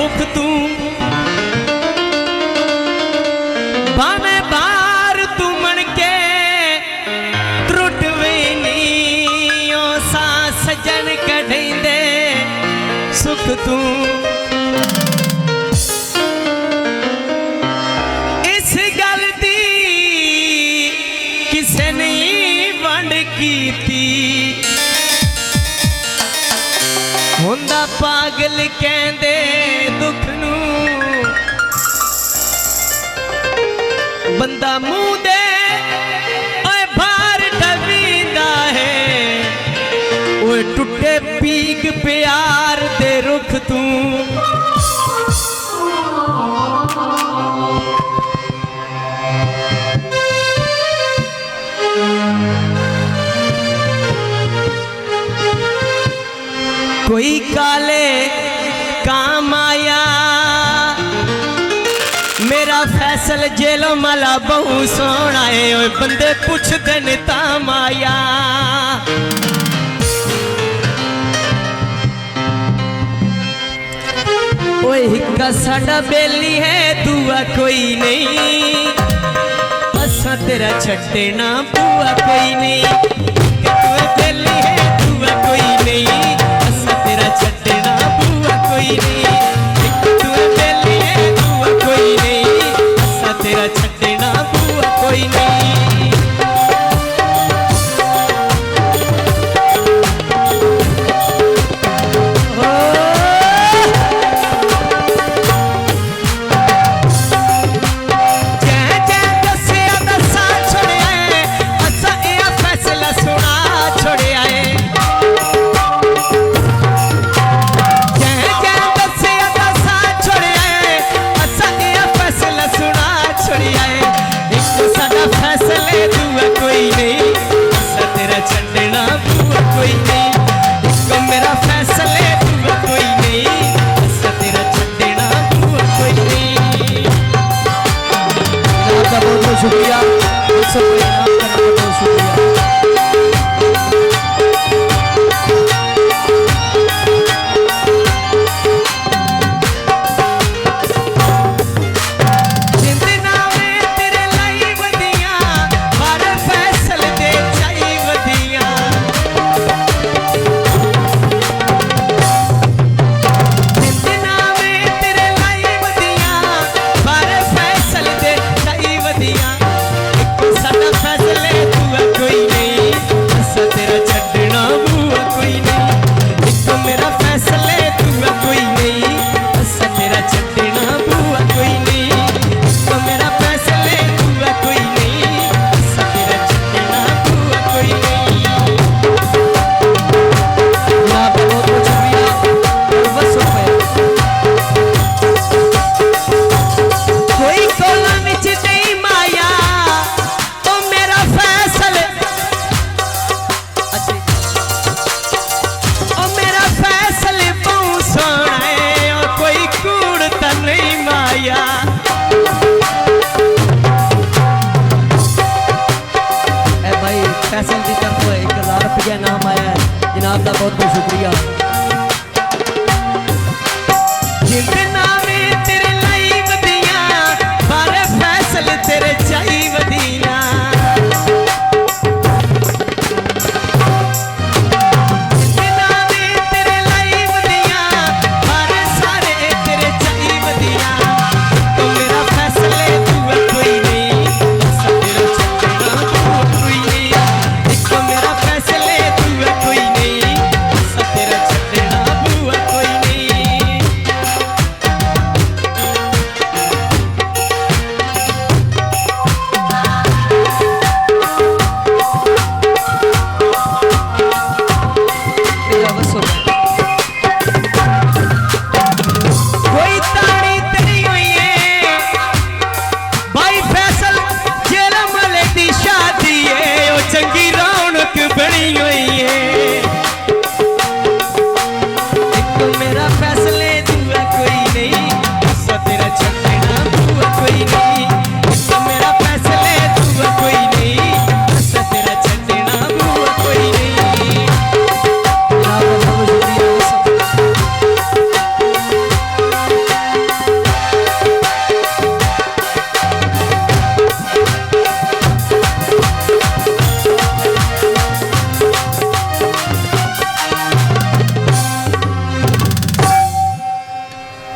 भुख तू भावे बार तू मन के त्रुटवे नी ओ सा सजन कढेंदे सुख तू इस गल दी किसे नहीं वंड कीती हुंदा पागल कहंदे दुख नू बंदा मुंह दे ओए भार ढवींदा है ओए टुटे पीग प्यार दे रुख तू कोई काले काम आया मेरा फैसल जेलो मला बहु सोना है ओए बंदे पुछदे ने ताम आया ओए हिक्का साडा बेली है दुआ कोई नहीं असा तेरा छड्डे ना बुआ कोई नहीं तू बेली है दुआ कोई नहीं तेरा छड्डना बुआ कोई नहीं तू बेली है दुआ कोई नहीं असा तेरा छड्डना बुआ कोई नहीं शुक्रिया फैसल की तरफ 1000 रुपया नाम आया जनाब का बहुत बहुत शुक्रिया।